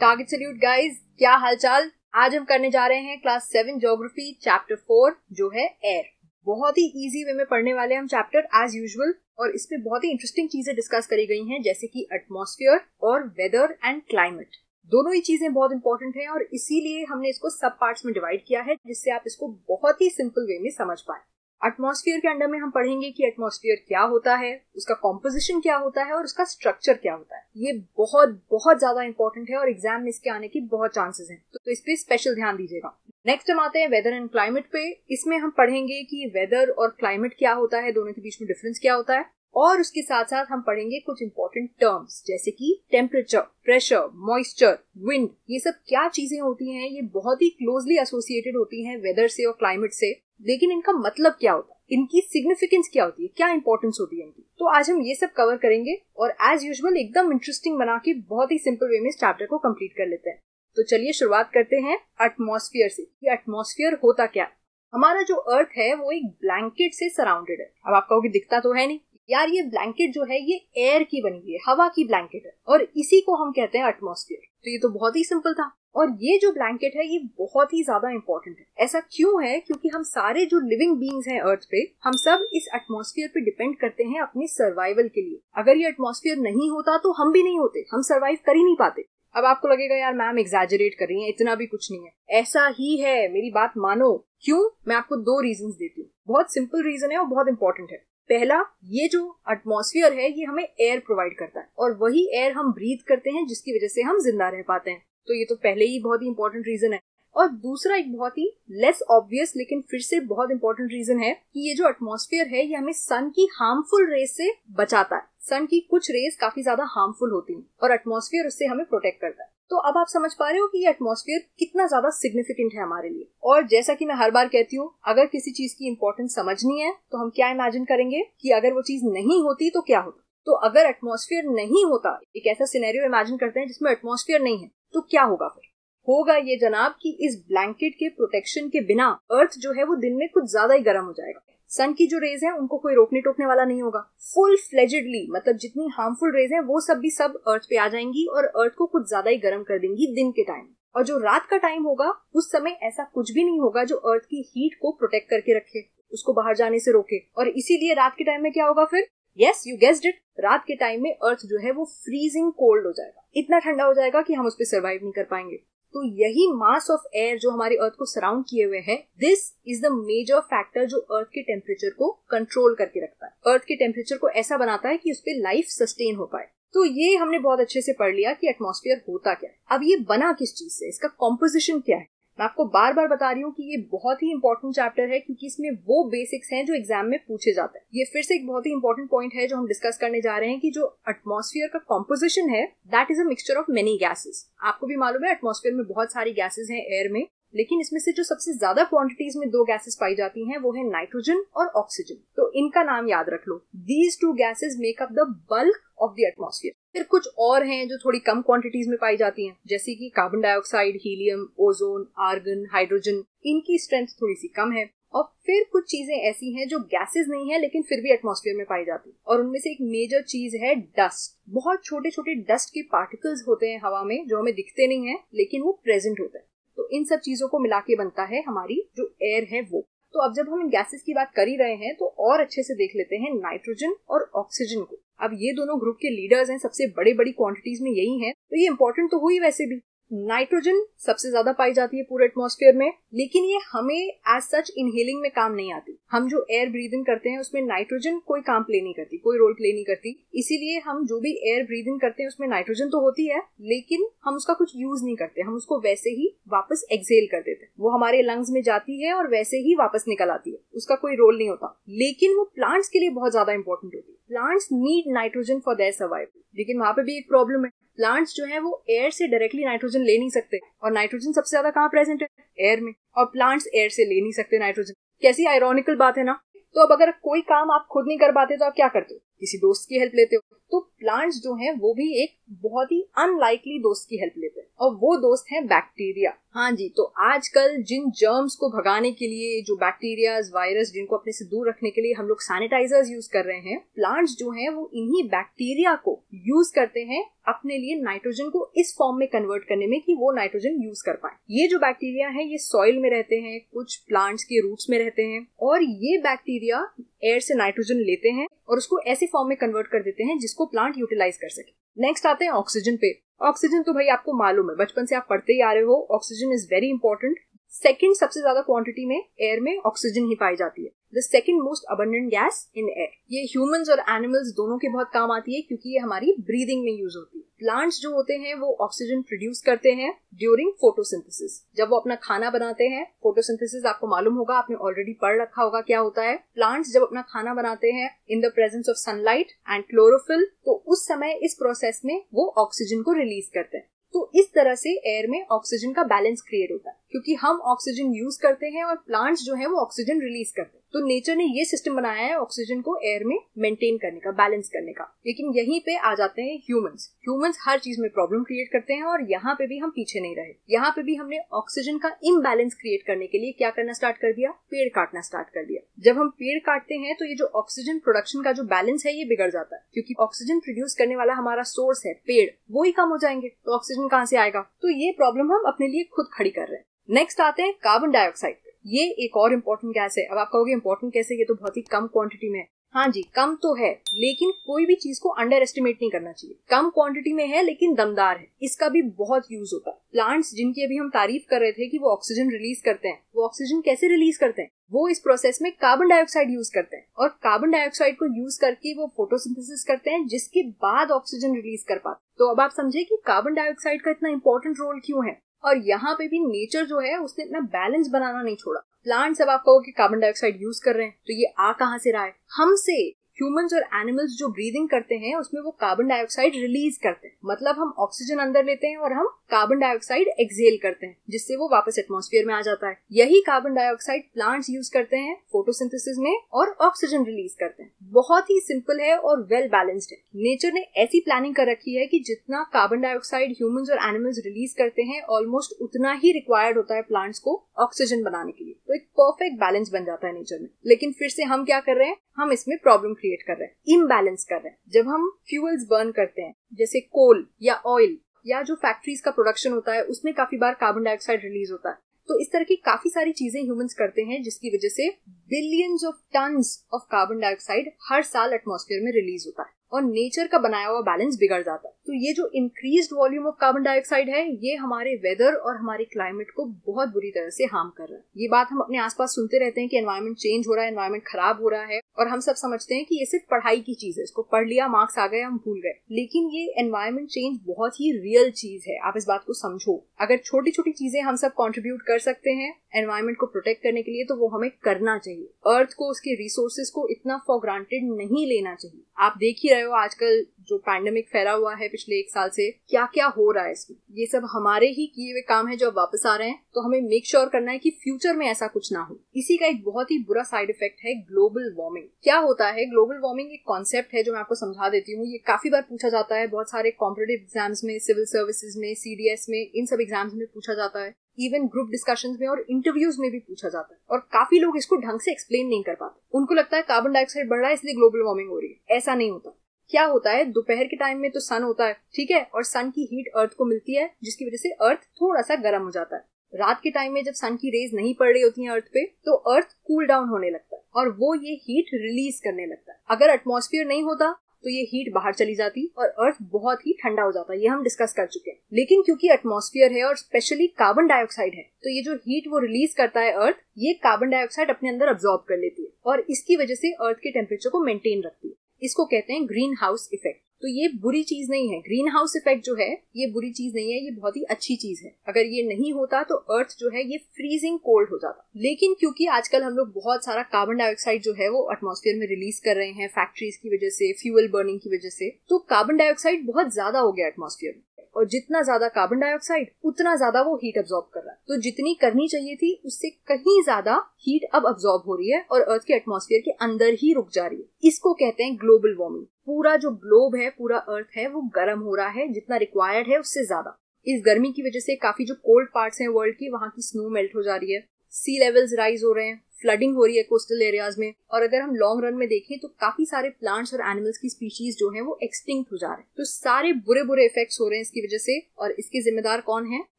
Target salute guys, क्या हालचाल। आज हम करने जा रहे हैं क्लास 7 ज्योग्राफी चैप्टर 4 जो है एयर। बहुत ही इजी वे में पढ़ने वाले हम चैप्टर एज यूजुअल, और इसमें बहुत ही इंटरेस्टिंग चीजें डिस्कस करी गई हैं जैसे कि एटमॉस्फेयर और वेदर एंड क्लाइमेट। दोनों ही चीजें बहुत इंपॉर्टेंट हैं और इसीलिए हमने इसको सब पार्ट्स में डिवाइड किया है जिससे आप इसको बहुत ही सिंपल वे में समझ पाए। एटमॉस्फेयर के अंडर में हम पढ़ेंगे कि एटमॉस्फेयर क्या होता है, उसका कॉम्पोजिशन क्या होता है और उसका स्ट्रक्चर क्या होता है। ये बहुत बहुत ज्यादा इंपॉर्टेंट है और एग्जाम में इसके आने की बहुत चांसेस हैं, तो इस पे स्पेशल ध्यान दीजिएगा। नेक्स्ट हम आते हैं वेदर एंड क्लाइमेट पे। इसमें हम पढ़ेंगे कि वेदर और क्लाइमेट क्या होता है, दोनों के बीच में डिफरेंस क्या होता है, और उसके साथ साथ हम पढ़ेंगे कुछ इंपॉर्टेंट टर्म्स जैसे कि टेम्परेचर, प्रेशर, मॉइस्चर, विंड। ये सब क्या चीजें होती हैं, ये बहुत ही क्लोजली एसोसिएटेड होती हैं वेदर से और क्लाइमेट से, लेकिन इनका मतलब क्या होता है, इनकी सिग्निफिकेंस क्या होती है, क्या इंपॉर्टेंस होती है इनकी। तो आज हम ये सब कवर करेंगे और एज यूजुअल एकदम इंटरेस्टिंग बना के बहुत ही सिंपल वे में इस चैप्टर को कंप्लीट कर लेते हैं। तो चलिए शुरुआत करते हैं एटमॉस्फेयर से। ये एटमॉस्फेयर होता क्या है। हमारा जो अर्थ है वो एक ब्लैंकेट से सराउंडेड है। अब आप कहोगे दिखता तो है नहीं यार, ये ब्लैंकेट जो है ये एयर की बनी हुई है, हवा की ब्लैंकेट है, और इसी को हम कहते हैं एटमॉस्फेयर। तो ये तो बहुत ही सिंपल था। और ये जो ब्लैंकेट है ये बहुत ही ज्यादा इंपॉर्टेंट है। ऐसा क्यों है? क्योंकि हम सारे जो लिविंग बीइंग्स हैं अर्थ पे, हम सब इस एटमॉस्फेयर पे डिपेंड करते हैं अपने सर्वाइवल के लिए। अगर ये एटमॉस्फेयर नहीं होता तो हम भी नहीं होते, हम सर्वाइव कर ही नहीं पाते। अब आपको लगेगा यार मैम एग्जैजरेट कर रही हैं, इतना भी कुछ नहीं है। ऐसा ही है, मेरी बात मानो। क्यों? मैं आपको 2 रीजंस देती हूँ। बहुत सिंपल रीजन है और बहुत इंपॉर्टेंट है। पहला, ये जो एटमॉस्फेयर है ये हमें एयर प्रोवाइड करता है और वही एयर हम ब्रीथ करते हैं जिसकी वजह से हम जिंदा रह पाते हैं। तो ये तो पहले ही बहुत ही इंपॉर्टेंट रीजन है। और दूसरा एक बहुत ही लेस ऑब्वियस लेकिन फिर से बहुत इंपॉर्टेंट रीजन है कि ये जो एटमॉस्फेयर है ये हमें सन की हार्मफुल रेस से बचाता है। सन की कुछ रेस काफी ज्यादा हार्मफुल होती हैं और एटमॉस्फेयर उससे हमें प्रोटेक्ट करता है। तो अब आप समझ पा रहे हो कि ये एटमॉस्फेयर कितना ज्यादा सिग्निफिकेंट है हमारे लिए। और जैसा कि मैं हर बार कहती हूँ, अगर किसी चीज की इंपॉर्टेंस समझनी है तो हम क्या इमेजिन करेंगे कि अगर वो चीज नहीं होती तो क्या होता। तो अगर एटमॉस्फेयर नहीं होता, एक ऐसा सिनेरियो इमेजिन करते हैं जिसमें एटमॉस्फेयर नहीं है, तो क्या होगा फिर? होगा ये जनाब कि इस ब्लैंकेट के प्रोटेक्शन के बिना अर्थ जो है वो दिन में कुछ ज्यादा ही गर्म हो जाएगा। सन की जो रेज है उनको कोई रोकने टोकने वाला नहीं होगा। फुल फ्लेजेडली, मतलब जितनी हार्मफुल रेज है वो सब अर्थ पे आ जाएंगी और अर्थ को कुछ ज्यादा ही गर्म कर देंगी दिन के टाइम। और जो रात का टाइम होगा उस समय ऐसा कुछ भी नहीं होगा जो अर्थ की हीट को प्रोटेक्ट करके रखे, उसको बाहर जाने से रोके। और इसीलिए रात के टाइम में क्या होगा फिर? यस, यू गेस्ड इट, रात के टाइम में अर्थ जो है वो फ्रीजिंग कोल्ड हो जाएगा। इतना ठंडा हो जाएगा कि हम उस पर सर्वाइव नहीं कर पाएंगे। तो यही मास ऑफ एयर जो हमारे अर्थ को सराउंड किए हुए है, this is the major factor जो अर्थ के टेम्परेचर को कंट्रोल करके रखता है। अर्थ के टेम्परेचर को ऐसा बनाता है कि उस पर लाइफ सस्टेन हो पाए। तो ये हमने बहुत अच्छे से पढ़ लिया कि एटमॉस्फेयर होता क्या है। अब ये बना किस चीज से, इसका कॉम्पोजिशन क्या है। मैं आपको बार बार बता रही हूँ कि ये बहुत ही इंपॉर्टेंट चैप्टर है क्योंकि इसमें वो बेसिक्स हैं जो एग्जाम में पूछे जाते हैं। ये फिर से एक बहुत ही इंपॉर्टेंट पॉइंट है जो हम डिस्कस करने जा रहे हैं कि जो एटमॉस्फेयर का कॉम्पोजिशन है that is a mixture of many gases. आपको भी मालूम है एटमॉस्फेयर में बहुत सारी गैसेस हैं एयर में, लेकिन इसमें से जो सबसे ज्यादा क्वांटिटीज में 2 गैसेस पाई जाती हैं वो है नाइट्रोजन और ऑक्सीजन। तो इनका नाम याद रख लो। These 2 gases make up the bulk of the atmosphere. फिर कुछ और हैं जो थोड़ी कम क्वांटिटीज में पाई जाती हैं जैसे कि carbon dioxide, helium, ozone, argon, hydrogen. इनकी स्ट्रेंथ थोड़ी सी कम है। और फिर कुछ चीजें ऐसी हैं जो गैसेस नहीं है लेकिन फिर भी एटमॉस्फेयर में पाई जाती है, और उनमें से एक मेजर चीज है डस्ट। बहुत छोटे छोटे डस्ट के पार्टिकल्स होते हैं हवा में जो हमें दिखते नहीं है लेकिन वो प्रेजेंट होते हैं। तो इन सब चीजों को मिला के बनता है हमारी जो एयर है वो। तो अब जब हम इन गैसेस की बात कर ही रहे हैं तो और अच्छे से देख लेते हैं नाइट्रोजन और ऑक्सीजन को। अब ये दोनों ग्रुप के लीडर्स हैं, सबसे बड़ी क्वांटिटीज में यही हैं, तो ये इंपॉर्टेंट तो हुई वैसे भी। नाइट्रोजन सबसे ज्यादा पाई जाती है पूरे एटमॉस्फेयर में, लेकिन ये हमें एज सच इनहेलिंग में काम नहीं आती। हम जो एयर ब्रीदिंग करते हैं उसमें नाइट्रोजन कोई काम प्ले नहीं करती, कोई रोल प्ले नहीं करती। इसीलिए हम जो भी एयर ब्रीदिंग करते हैं उसमें नाइट्रोजन तो होती है लेकिन हम उसका कुछ यूज नहीं करते, हम उसको वैसे ही वापस एक्सहेल कर देते हैं। वो हमारे लंग्स में जाती है और वैसे ही वापस निकल आती है, उसका कोई रोल नहीं होता। लेकिन वो प्लांट्स के लिए बहुत ज्यादा इंपॉर्टेंट होती है। Plants need nitrogen for their survival, लेकिन वहां पे भी एक प्रॉब्लम है। प्लांट्स जो है वो एयर से डायरेक्टली नाइट्रोजन ले नहीं सकते, और नाइट्रोजन सबसे ज्यादा कहाँ प्रेजेंट है? एयर में। और प्लांट्स एयर से ले नहीं सकते नाइट्रोजन। कैसी आयरॉनिकल बात है ना। तो अब अगर कोई काम आप खुद नहीं कर पाते तो आप क्या करते हो? किसी दोस्त की हेल्प लेते हो। तो प्लांट्स जो हैं वो भी एक बहुत ही अनलाइकली दोस्त की हेल्प लेते हैं। और वो दोस्त है बैक्टीरिया। हाँ जी, तो आजकल जिन जर्म्स को भगाने के लिए, जो बैक्टीरियाज, वायरस जिनको अपने से दूर रखने के लिए हम लोग सैनिटाइजर्स यूज कर रहे हैं, प्लांट्स जो हैं वो इन्हीं बैक्टीरिया को यूज करते हैं अपने लिए नाइट्रोजन को इस फॉर्म में कन्वर्ट करने में कि वो नाइट्रोजन यूज कर पाए। ये जो बैक्टीरिया है ये सॉइल में रहते हैं, कुछ प्लांट्स के रूट्स में रहते हैं, और ये बैक्टीरिया एयर से नाइट्रोजन लेते हैं और उसको ऐसे फॉर्म में कन्वर्ट कर देते हैं जिसको प्लांट यूटिलाइज कर सके। नेक्स्ट आते हैं ऑक्सीजन पे। ऑक्सीजन तो भाई आपको मालूम है, बचपन से आप पढ़ते ही आ रहे हो, oxygen is very important. Second सबसे ज्यादा क्वांटिटी में एयर में ऑक्सीजन ही पाई जाती है। The second most abundant gas in air. ये ह्यूमंस और एनिमल्स दोनों के बहुत काम आती है क्योंकि ये हमारी ब्रीदिंग में यूज होती है। प्लांट्स जो होते हैं वो ऑक्सीजन प्रोड्यूस करते हैं ड्यूरिंग फोटोसिंथेसिस। जब वो अपना खाना बनाते हैं, फोटोसिंथेसिस आपको मालूम होगा, आपने ऑलरेडी पढ़ रखा होगा क्या होता है। प्लांट्स जब अपना खाना बनाते हैं in the presence of sunlight and chlorophyll, तो उस समय इस प्रोसेस में वो ऑक्सीजन को रिलीज करते हैं। तो इस तरह से एयर में ऑक्सीजन का बैलेंस क्रिएट होता है क्योंकि हम ऑक्सीजन यूज करते हैं और प्लांट्स जो है वो ऑक्सीजन रिलीज करते हैं। तो नेचर ने ये सिस्टम बनाया है ऑक्सीजन को एयर में मेंटेन करने का, बैलेंस करने का। लेकिन यहीं पे आ जाते हैं ह्यूमंस हर चीज में प्रॉब्लम क्रिएट करते हैं और यहाँ पे भी हम पीछे नहीं रहे। यहाँ पे भी हमने ऑक्सीजन का इम्बैलेंस क्रिएट करने के लिए क्या करना स्टार्ट कर दिया, पेड़ काटना स्टार्ट कर दिया। जब हम पेड़ काटते हैं तो ये जो ऑक्सीजन प्रोडक्शन का जो बैलेंस है ये बिगड़ जाता है क्योंकि ऑक्सीजन प्रोड्यूस करने वाला हमारा सोर्स है पेड़, वो ही कम हो जाएंगे तो ऑक्सीजन कहाँ से आएगा। तो ये प्रॉब्लम हम अपने लिए खुद खड़ी कर रहे हैं। नेक्स्ट आते हैं कार्बन डाइऑक्साइड। ये एक और इम्पोर्टेंट गैस है। अब आप कहोगे इम्पोर्टेंट कैसे, ये तो बहुत ही कम क्वांटिटी में है। हाँ जी, कम तो है, लेकिन कोई भी चीज को अंडर एस्टिमेट नहीं करना चाहिए। कम क्वांटिटी में है लेकिन दमदार है, इसका भी बहुत यूज होता है। प्लांट्स जिनकी अभी हम तारीफ कर रहे थे कि वो ऑक्सीजन रिलीज करते हैं, वो ऑक्सीजन कैसे रिलीज करते हैं, वो इस प्रोसेस में कार्बन डाइऑक्साइड यूज करते हैं और कार्बन डाइऑक्साइड को यूज करके वो फोटोसिंथेसिस करते हैं जिसके बाद ऑक्सीजन रिलीज कर पाते। तो अब आप समझे कि कार्बन डाइऑक्साइड का इतना इंपॉर्टेंट रोल क्यों है। और यहाँ पे भी नेचर जो है उसने इतना बैलेंस बनाना नहीं छोड़ा। प्लांट्स, अब आप कहो कि कार्बन डाइऑक्साइड यूज कर रहे हैं तो ये आ कहाँ से रहा है, हमसे। ह्यूमंस और एनिमल्स जो ब्रीदिंग करते हैं उसमें वो कार्बन डाइऑक्साइड रिलीज करते हैं, मतलब हम ऑक्सीजन अंदर लेते हैं और हम कार्बन डाइऑक्साइड एक्सहेल करते हैं जिससे वो वापस एटमॉस्फेयर में आ जाता है। यही कार्बन डाइऑक्साइड प्लांट्स यूज करते हैं फोटोसिंथेसिस में और ऑक्सीजन रिलीज करते हैं। बहुत ही सिंपल है और वेल बैलेंस्ड है। नेचर ने ऐसी प्लानिंग कर रखी है कि जितना कार्बन डाइऑक्साइड ह्यूमंस और एनिमल्स रिलीज करते हैं ऑलमोस्ट उतना ही रिक्वायर्ड होता है प्लांट्स को ऑक्सीजन बनाने के लिए। तो एक परफेक्ट बैलेंस बन जाता है नेचर में। लेकिन फिर से हम क्या कर रहे हैं, हम इसमें प्रॉब्लम क्रिएट कर रहे हैं, इम्बैलेंस कर रहे हैं। जब हम फ्यूल्स बर्न करते हैं जैसे कोल या ऑयल या जो फैक्ट्रीज का प्रोडक्शन होता है उसमें काफी बार कार्बन डाइऑक्साइड रिलीज होता है। तो इस तरह की काफी सारी चीजें ह्यूमंस करते हैं जिसकी वजह से billions of tons of carbon dioxide हर साल एटमॉस्फेयर में रिलीज होता है और नेचर का बनाया हुआ बैलेंस बिगड़ जाता है। तो ये जो increased volume of carbon dioxide है ये हमारे वेदर और हमारे क्लाइमेट को बहुत बुरी तरह से हार्म कर रहा है। ये बात हम अपने आसपास सुनते रहते हैं कि एनवायरनमेंट चेंज हो रहा है, एनवायरनमेंट खराब हो रहा है, और हम सब समझते हैं कि ये सिर्फ पढ़ाई की चीज है, इसको पढ़ लिया, मार्क्स आ गए, हम भूल गए। लेकिन ये एनवायरनमेंट चेंज बहुत ही रियल चीज है, आप इस बात को समझो। अगर छोटी छोटी चीजें हम सब कॉन्ट्रीब्यूट कर सकते हैं एनवायरनमेंट को प्रोटेक्ट करने के लिए तो वो हमें करना चाहिए। अर्थ को, उसके रिसोर्सेज को इतना फॉर ग्रांटेड नहीं लेना चाहिए। आप देख ही रहे हो आजकल जो पैंडेमिक फैला हुआ है पिछले 1 साल से, क्या क्या हो रहा है इसमें। ये सब हमारे ही किए हुए काम है जो अब वापस आ रहे हैं। तो हमें मेक श्योर करना है कि फ्यूचर में ऐसा कुछ ना हो। इसी का एक बहुत ही बुरा साइड इफेक्ट है ग्लोबल वार्मिंग। क्या होता है ग्लोबल वार्मिंग? एक कॉन्सेप्ट है जो मैं आपको समझा देती हूँ। ये काफी बार पूछा जाता है, बहुत सारे कॉम्पिटिटिव एग्जाम्स में, सिविल सर्विसेज में, CDS में, इन सब एग्जाम्स में पूछा जाता है। इवन ग्रुप डिस्कशंस में और इंटरव्यूज में भी पूछा जाता है और काफी लोग इसको ढंग से एक्सप्लेन नहीं कर पाते। उनको लगता है कार्बन डाइऑक्साइड बढ़ रहा है इसलिए ग्लोबल वार्मिंग हो रही है। ऐसा नहीं होता। क्या होता है, दोपहर के टाइम में तो सन होता है, ठीक है, और सन की हीट अर्थ को मिलती है जिसकी वजह से अर्थ थोड़ा सा गर्म हो जाता है। रात के टाइम में जब सन की रेज नहीं पड़ रही होती है अर्थ पे तो अर्थ कूल डाउन होने लगता है और वो ये हीट रिलीज करने लगता है। अगर एटमॉस्फेयर नहीं होता तो ये हीट बाहर चली जाती और अर्थ बहुत ही ठंडा हो जाता है। ये हम डिस्कस कर चुके हैं। लेकिन क्योंकि एटमॉस्फेयर है और स्पेशली कार्बन डाइऑक्साइड है तो ये जो हीट वो रिलीज करता है अर्थ, ये कार्बन डाइऑक्साइड अपने अंदर अब्सॉर्ब कर लेती है और इसकी वजह से अर्थ के टेम्परेचर को मेंटेन रखती है। इसको कहते हैं ग्रीन हाउस इफेक्ट। तो ये बुरी चीज नहीं है। ग्रीन हाउस इफेक्ट जो है ये बुरी चीज नहीं है, ये बहुत ही अच्छी चीज है। अगर ये नहीं होता तो अर्थ जो है ये फ्रीजिंग कोल्ड हो जाता। लेकिन क्योंकि आजकल हम लोग बहुत सारा कार्बन डाइऑक्साइड जो है वो एटमॉस्फेयर में रिलीज कर रहे हैं फैक्ट्रीज की वजह से, फ्यूल बर्निंग की वजह से, तो कार्बन डाइऑक्साइड बहुत ज्यादा हो गया एटमॉस्फेयर में और जितना ज्यादा कार्बन डाइऑक्साइड उतना ज्यादा वो हीट अब्सॉर्ब कर रहा है। तो जितनी करनी चाहिए थी उससे कहीं ज्यादा हीट अब अब्सॉर्ब हो रही है और अर्थ के एटमॉस्फेयर के अंदर ही रुक जा रही है। इसको कहते हैं ग्लोबल वार्मिंग। पूरा जो ग्लोब है, पूरा अर्थ है, वो गर्म हो रहा है जितना रिक्वायर्ड है उससे ज्यादा। इस गर्मी की वजह से काफी जो कोल्ड पार्ट्स हैं वर्ल्ड की, वहां की स्नो मेल्ट हो जा रही है, सी लेवल्स राइज हो रहे हैं, फ्लडिंग हो रही है कोस्टल एरियाज में, और अगर हम लॉन्ग रन में देखें तो काफी सारे प्लांट्स और एनिमल्स की स्पीशीज जो हैं वो एक्सटिंक्ट हो जा रहे हैं। तो सारे बुरे बुरे इफेक्ट्स हो रहे हैं इसकी वजह से, और इसके जिम्मेदार कौन है?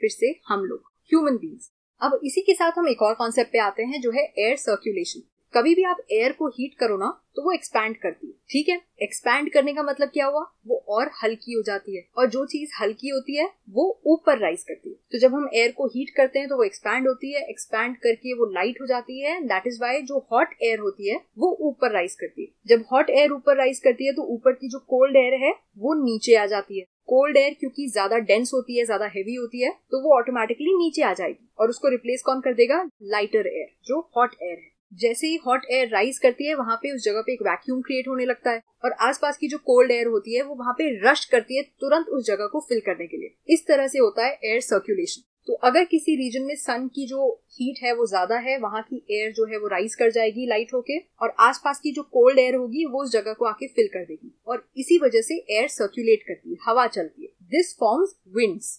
फिर से हम लोग, ह्यूमन बीइंग्स। अब इसी के साथ हम एक और कॉन्सेप्ट पे आते हैं जो है एयर सर्कुलेशन। कभी भी आप एयर को हीट करो ना तो वो एक्सपैंड करती है, ठीक है। एक्सपैंड करने का मतलब क्या हुआ? वो और हल्की हो जाती है, और जो चीज हल्की होती है वो ऊपर राइज करती है। तो जब हम एयर को हीट करते हैं तो वो एक्सपैंड होती है, एक्सपैंड करके वो लाइट हो जाती है। दैट इज वाई जो हॉट एयर होती है वो ऊपर राइज करती है। जब हॉट एयर ऊपर राइज करती है तो ऊपर की जो कोल्ड एयर है वो नीचे आ जाती है। कोल्ड एयर क्योंकि ज्यादा डेंस होती है, ज्यादा हेवी होती है, तो वो ऑटोमेटिकली नीचे आ जाएगी, और उसको रिप्लेस कौन कर देगा? लाइटर एयर, जो हॉट एयर है। जैसे ही हॉट एयर राइज करती है वहां पे उस जगह पे एक वैक्यूम क्रिएट होने लगता है, और आसपास की जो कोल्ड एयर होती है वो वहां पे रश करती है तुरंत उस जगह को फिल करने के लिए। इस तरह से होता है एयर सर्कुलेशन। तो अगर किसी रीजन में सन की जो हीट है वो ज्यादा है, वहां की एयर जो है वो राइज कर जाएगी लाइट होके, और आसपास की जो कोल्ड एयर होगी वो उस जगह को आके फिल कर देगी, और इसी वजह से एयर सर्कुलेट करती है, हवा चलती है। This forms winds.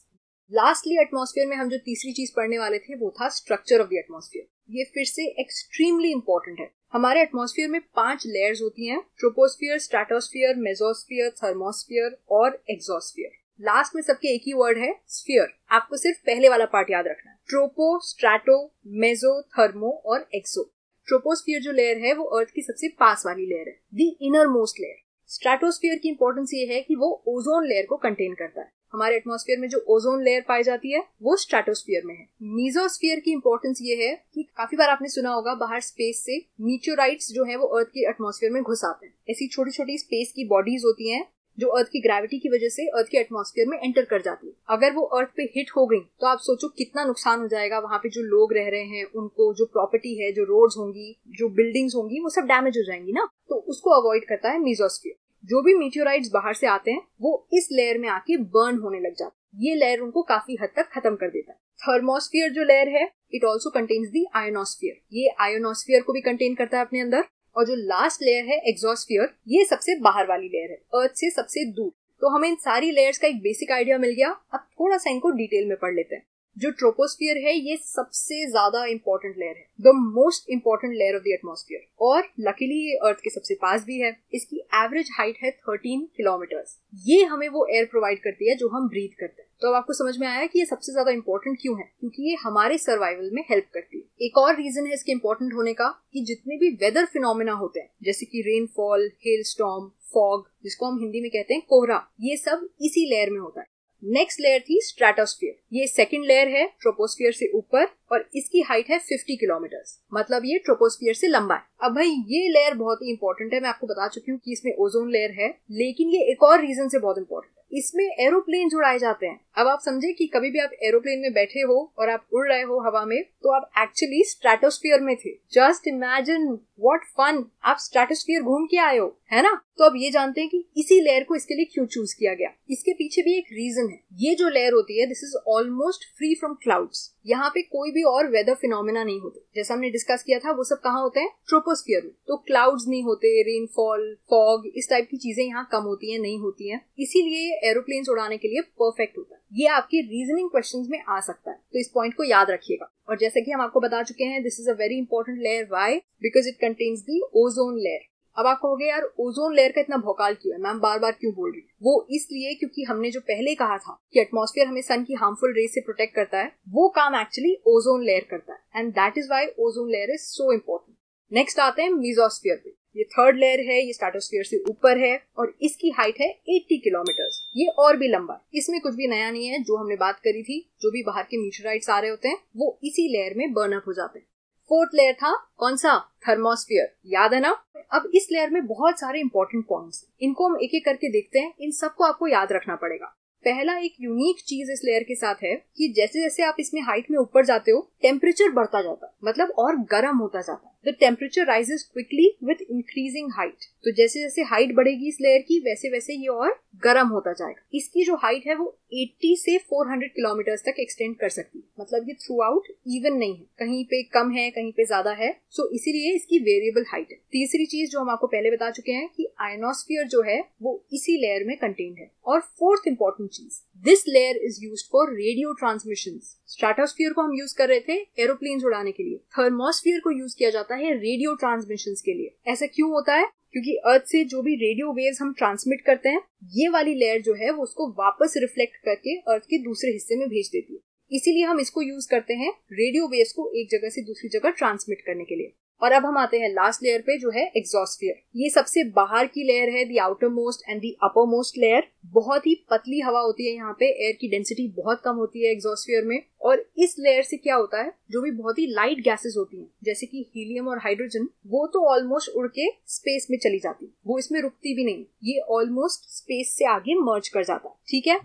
Lastly atmosphere में हम जो तीसरी चीज पढ़ने वाले थे वो था स्ट्रक्चर ऑफ द एटमॉस्फेयर। ये फिर से एक्सट्रीमली इंपॉर्टेंट है। हमारे एटमॉस्फेयर में 5 लेयर्स होती हैं: ट्रोपोस्फियर, स्ट्रेटोस्फियर, मेसोस्फियर, थर्मोस्फियर और एक्सोस्फियर। लास्ट में सबके एक ही वर्ड है, स्फीयर। आपको सिर्फ पहले वाला पार्ट याद रखना है, ट्रोपो, स्ट्रैटो, मेसो, थर्मो और एक्सो। ट्रोपोस्फियर जो लेयर है वो अर्थ की सबसे पास वाली लेयर है, the inner most layer. Stratosphere की इंपॉर्टेंस ये है कि वो ओजोन लेयर को कंटेन करता है। हमारे एटमॉस्फेयर में जो ओजोन लेयर पाई जाती है वो स्ट्रेटोस्फियर में है। मीजोस्फियर की इंपॉर्टेंस ये है कि काफी बार आपने सुना होगा बाहर स्पेस से मीटियोराइट्स जो है वो अर्थ के एटमॉस्फेयर में घुस आते हैं। ऐसी छोटी छोटी स्पेस की बॉडीज होती हैं जो अर्थ की ग्रेविटी की वजह से अर्थ के एटमॉस्फेयर में एंटर कर जाती है। अगर वो अर्थ पे हिट हो गई तो आप सोचो कितना नुकसान हो जाएगा। वहां पे जो लोग रह रहे हैं उनको, जो प्रॉपर्टी है, जो रोड्स होंगी, जो बिल्डिंग्स होंगी, वो सब डैमेज हो जाएंगी ना। तो उसको अवॉइड करता है मीजोस्फियर। जो भी मीटियोराइट्स बाहर से आते हैं वो इस लेयर में आके बर्न होने लग जाते हैं। ये लेयर उनको काफी हद तक खत्म कर देता है। थर्मोस्फियर जो लेयर है, it also contains the ionosphere. ये आयोनोस्फियर को भी कंटेन करता है अपने अंदर। और जो लास्ट लेयर है एक्सोस्फियर, ये सबसे बाहर वाली लेयर है, अर्थ से सबसे दूर। तो हमें इन सारी लेयर्स का एक बेसिक आइडिया मिल गया। अब थोड़ा सा इनको डिटेल में पढ़ लेते हैं। जो ट्रोपोस्फियर है ये सबसे ज्यादा इंपॉर्टेंट लेयर है, the most important layer of the atmosphere, और लकीली ये अर्थ के सबसे पास भी है। इसकी एवरेज हाइट है 13 किलोमीटर्स। ये हमें वो एयर प्रोवाइड करती है जो हम ब्रीथ करते हैं। तो अब आपको समझ में आया कि ये सबसे ज्यादा इंपॉर्टेंट क्यों है? क्योंकि ये हमारे सर्वाइवल में हेल्प करती है। एक और रीजन है इसके इंपॉर्टेंट होने का कि जितने भी वेदर फिनोमेना होते हैं, जैसे कि रेनफॉल, हेल स्टॉर्म, फॉग, जिसको हम हिंदी में कहते हैं कोहरा, ये सब इसी लेयर में होता है। नेक्स्ट लेयर थी स्ट्रेटोस्फियर। ये सेकंड लेयर है ट्रोपोस्फियर से ऊपर, और इसकी हाइट है 50 किलोमीटर्स। मतलब ये ट्रोपोस्फियर से लंबा है। अब भाई ये लेयर बहुत ही इंपॉर्टेंट है। मैं आपको बता चुकी हूँ कि इसमें ओजोन लेयर है, लेकिन ये एक और रीजन से बहुत इंपॉर्टेंट है। इसमें एरोप्लेन उड़ाए जाते हैं। अब आप समझे कि कभी भी आप एरोप्लेन में बैठे हो और आप उड़ रहे हो हवा में, तो आप एक्चुअली स्ट्रेटोस्फियर में थे। जस्ट इमेजिन व्हाट फन, आप स्ट्रेटोस्फियर घूम के आए हो, है ना। तो अब ये जानते हैं कि इसी लेयर को इसके लिए क्यों चूज किया गया। इसके पीछे भी एक रीजन है। ये जो लेयर होती है, this is almost free from clouds. यहाँ पे कोई भी और वेदर फिनोमेना नहीं होते। जैसा हमने डिस्कस किया था वो सब कहाँ होते हैं? ट्रोपोस्फियर में। तो क्लाउड्स नहीं होते, रेनफॉल, फॉग, इस टाइप की चीजें यहाँ कम होती हैं, नहीं होती हैं। इसीलिए एरोप्लेन्स उड़ाने के लिए परफेक्ट होता है। ये आपके रीजनिंग क्वेश्चंस में आ सकता है, तो इस पॉइंट को याद रखिएगा। और जैसे कि हम आपको बता चुके हैं, this is a very important layer. Why? Because it contains the ozone layer. अब आप कहोगे यार ओजोन लेयर का इतना भौकाल क्यों है, मैम बार बार क्यों बोल रही है? वो इसलिए क्योंकि हमने जो पहले कहा था कि एटमॉस्फेयर हमें सन की हार्मफुल रेज से प्रोटेक्ट करता है, वो काम एक्चुअली ओजोन लेयर करता है, and that is why ozone layer is so important. Next आते हैं मीजोस्फियर पे। ये थर्ड लेयर है, ये स्ट्रेटोस्फियर से ऊपर है, और इसकी हाइट है 80 किलोमीटर्स। ये और भी लंबा है। इसमें कुछ भी नया नहीं है। जो हमने बात करी थी, जो भी बाहर के मीटियोराइट्स आ रहे होते हैं वो इसी लेयर में बर्न अप हो जाते हैं। फोर्थ लेयर था कौन सा? थर्मोस्फियर। याद है ना। अब इस लेयर में बहुत सारे इंपॉर्टेंट पॉइंट्स, इनको हम एक एक करके देखते हैं। इन सबको आपको याद रखना पड़ेगा। पहला एक यूनिक चीज इस लेयर के साथ है कि जैसे जैसे आप इसमें हाइट में ऊपर जाते हो, टेम्परेचर बढ़ता जाता है, मतलब और गर्म होता जाता है। The temperature rises quickly with increasing height. तो जैसे जैसे हाइट बढ़ेगी इस लेयर की, वैसे वैसे ये और गर्म होता जाएगा। इसकी जो हाइट है वो 80 से 400 किलोमीटर्स तक एक्सटेंड कर सकती है। मतलब ये थ्रू आउट इवन नहीं है, कहीं पे कम है, कहीं पे ज्यादा है। सो इसीलिए इसकी वेरिएबल हाइट है। तीसरी चीज जो हम आपको पहले बता चुके हैं कि आयोनोस्फियर जो है वो इसी लेयर में कंटेन्ड है। और फोर्थ इंपॉर्टेंट चीज, this layer is used for radio transmissions. Stratosphere को हम यूज कर रहे थे एरोप्लेन्स उड़ाने के लिए, थर्मोस्फीयर को यूज किया जाता है रेडियो ट्रांसमिशंस के लिए। ऐसा क्यों होता है? क्योंकि अर्थ से जो भी रेडियो वेव्स हम ट्रांसमिट करते हैं, ये वाली लेयर जो है वो उसको वापस रिफ्लेक्ट करके अर्थ के दूसरे हिस्से में भेज देती है। इसीलिए हम इसको यूज करते हैं रेडियो वेव्स को एक जगह से दूसरी जगह ट्रांसमिट करने के लिए। और अब हम आते हैं लास्ट लेयर पे, जो है एग्जॉस्फियर। ये सबसे बाहर की लेयर है, the outer most and the upper most layer. बहुत ही पतली हवा होती है यहाँ पे, एयर की डेंसिटी बहुत कम होती है एग्जॉस्फियर में। और इस लेयर से क्या होता है, जो भी बहुत ही लाइट गैसेस होती हैं जैसे कि हीलियम और हाइड्रोजन, वो तो ऑलमोस्ट उड़ के स्पेस में चली जाती है, वो इसमें रुकती भी नहीं, ये ऑलमोस्ट स्पेस से आगे मर्ज कर जाता है। ठीक है,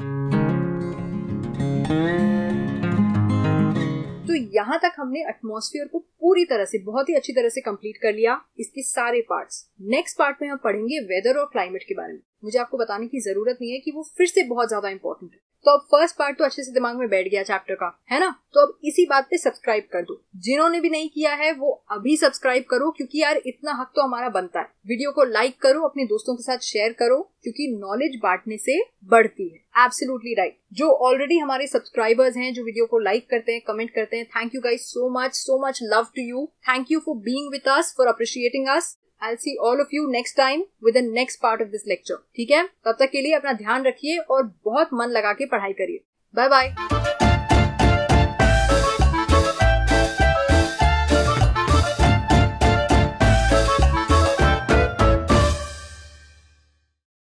तो यहाँ तक हमने एटमॉस्फेयर को पूरी तरह से, बहुत ही अच्छी तरह से कंप्लीट कर लिया, इसके सारे पार्ट्स। नेक्स्ट पार्ट में हम पढ़ेंगे वेदर और क्लाइमेट के बारे में। मुझे आपको बताने की जरूरत नहीं है कि वो फिर से बहुत ज्यादा इंपॉर्टेंट है। तो अब फर्स्ट पार्ट तो अच्छे से दिमाग में बैठ गया चैप्टर का, है ना? तो अब इसी बात पे सब्सक्राइब कर दो। जिन्होंने भी नहीं किया है वो अभी सब्सक्राइब करो, क्योंकि यार इतना हक तो हमारा बनता है। वीडियो को लाइक करो, अपने दोस्तों के साथ शेयर करो, क्योंकि नॉलेज बांटने से बढ़ती है। Absolutely right. जो ऑलरेडी हमारे सब्सक्राइबर्स हैं, जो वीडियो को लाइक करते हैं, कमेंट करते हैं, thank you guys so much love to you. Thank you for being with us, for appreciating us. I'll see all of you next time with the next part of this lecture. ठीक है? तब तक के लिए अपना ध्यान रखिए और बहुत मन लगा के पढ़ाई करिए। Bye bye.